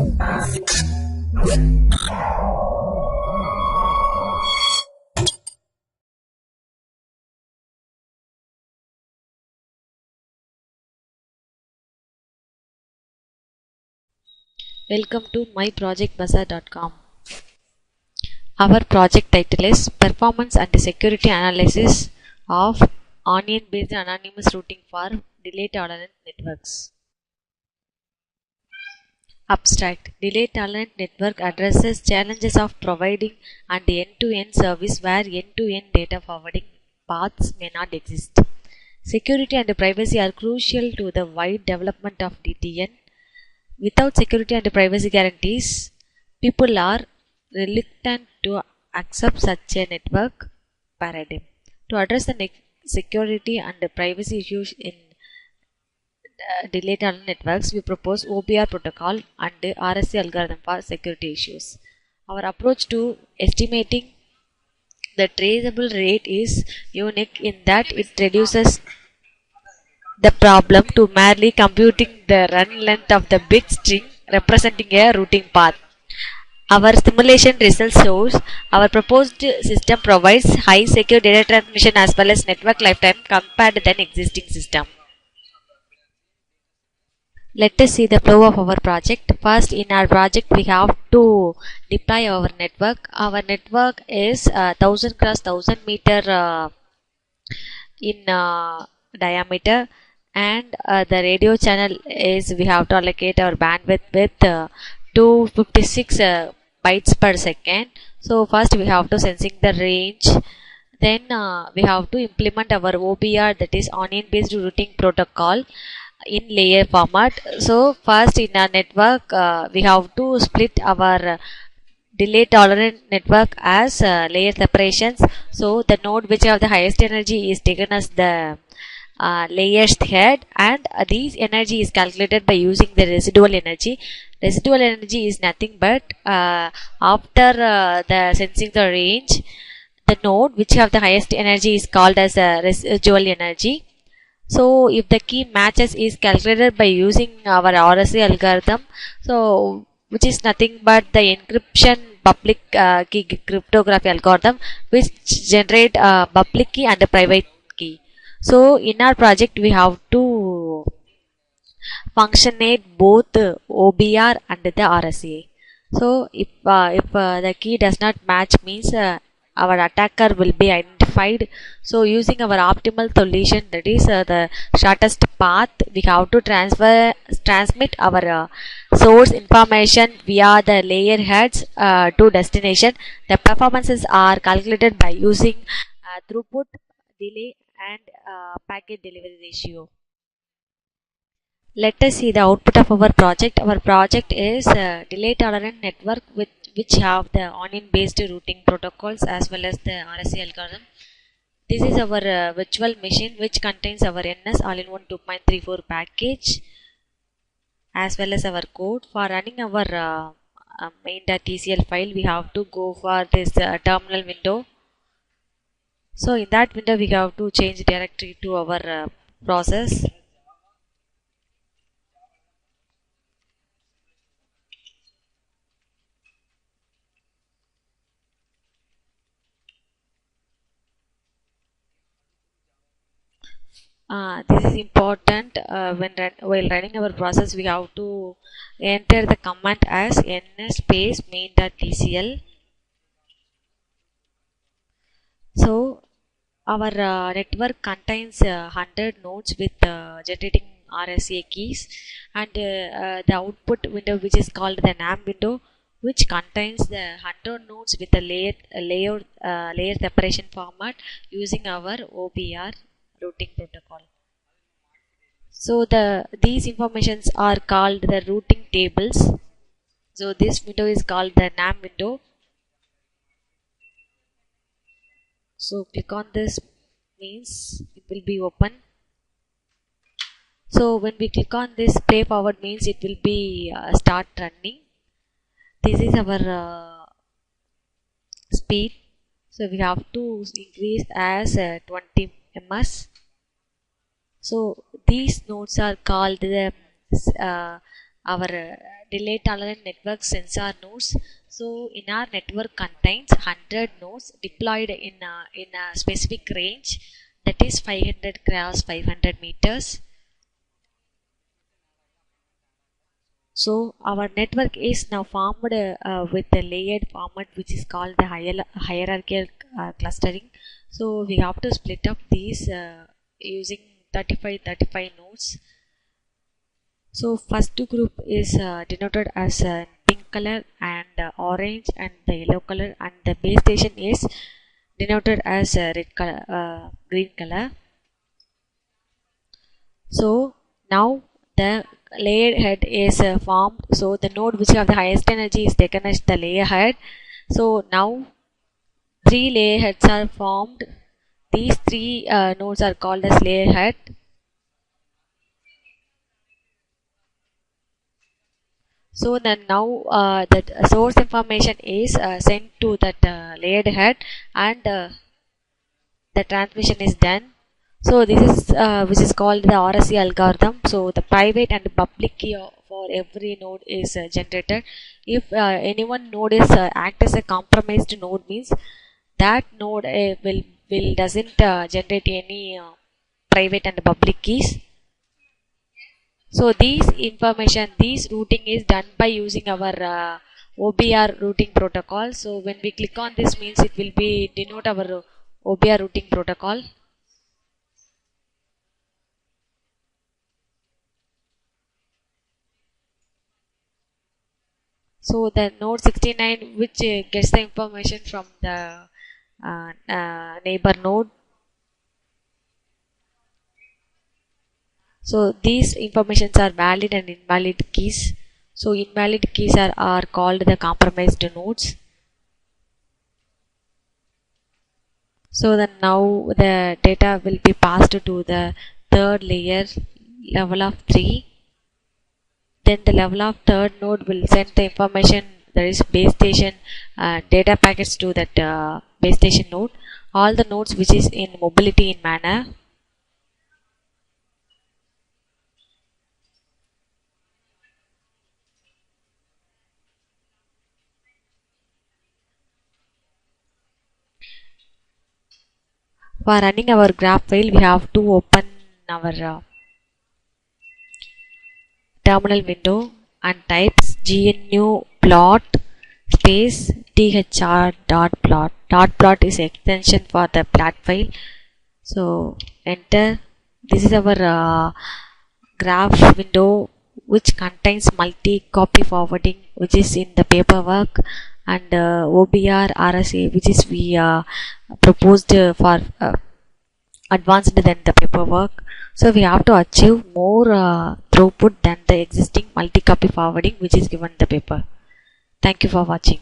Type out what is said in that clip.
Welcome to MyProjectBazaar.com. Our project title is Performance and Security Analysis of Onion-based Anonymous Routing for Delay-Tolerant Networks. Abstract. Delay-Tolerant Network addresses challenges of providing an end-to-end service where end-to-end data forwarding paths may not exist. Security and privacy are crucial to the wide development of DTN. Without security and privacy guarantees, people are reluctant to accept such a network paradigm. To address the security and privacy issues in delay-tolerant networks, we propose OBR protocol and RSA algorithm for security issues. Our approach to estimating the traceable rate is unique in that it reduces the problem to merely computing the run length of the bit string representing a routing path. Our simulation results shows our proposed system provides high secure data transmission as well as network lifetime compared to an existing system. Let us see the flow of our project. First, in our project we have to deploy our network. Our network is 1000 cross 1000 meter in diameter, and the radio channel is we have to allocate our bandwidth with 256 bytes per second. So first we have to sensing the range, then we have to implement our OBR, that is onion based routing protocol, in layer format. So first in our network we have to split our delay tolerant network as layer separations. So the node which have the highest energy is taken as the layers head, and this energy is calculated by using the residual energy. Residual energy is nothing but after the sensing the range, the node which have the highest energy is called as residual energy. So if the key matches is calculated by using our RSA algorithm, so which is nothing but the encryption public key cryptography algorithm which generate public key and a private key. So in our project we have to functionate both OBR and the RSA. So if the key does not match means our attacker will be identified. So using our optimal solution, that is the shortest path, we have to transmit our source information via the layer heads to destination. The performances are calculated by using throughput, delay and packet delivery ratio. Let us see the output of our project. Our project is a delay tolerant network which have the onion based routing protocols as well as the RSA algorithm. This is our virtual machine which contains our NS all-in-one 2.34 package as well as our code. For running our main.tcl file, we have to go for this terminal window. So in that window we have to change directory to our process. This is important while running our process. We have to enter the command as ns space main.tcl. So our network contains 100 nodes with generating RSA keys, and the output window which is called the NAM window, which contains the 100 nodes with a layer separation format using our OBR routing protocol. So these informations are called the routing tables. So this window is called the NAM window. So click on this means it will be open. So when we click on this play forward means it will be start running. This is our speed. So we have to increase as 20 ms. So these nodes are called the our delay tolerant network sensor nodes. So in our network contains 100 nodes deployed in a specific range, that is 500 cross 500 meters. So our network is now formed with the layered format, which is called the hierarchical clustering. So we have to split up these using 35 nodes. So first group is denoted as pink color and orange and the yellow color, and the base station is denoted as red color, green color. So now the layer head is formed. So the node which have the highest energy is taken as the layer head. So now 3 layer heads are formed. These 3 nodes are called as layer head. So then now that source information is sent to that layered head, and the transmission is done. So this is which is called the RSC algorithm. So the private and public key for every node is generated. If any one node is act as a compromised node, means that node will doesn't generate any private and public keys. So these routing is done by using our OBR routing protocol. So when we click on this, means it will be denote our OBR routing protocol. So the node 69, which gets the information from the neighbor node. So these informations are valid and invalid keys. So invalid keys are called the compromised nodes. So then now the data will be passed to the third layer, level of 3. Then the level of third node will send the information, that is base station data packets to that base station node. All the nodes which is in mobility in manner. For running our graph file, we have to open our terminal window and type GNU plot space thr dot plot. Dot plot is extension for the plot file. So enter. This is our graph window, which contains multi-copy forwarding, which is in the paperwork, and OBR RSA, which is we proposed for advanced than the paperwork. So we have to achieve more throughput than the existing multi-copy forwarding which is given the paper. Thank you for watching.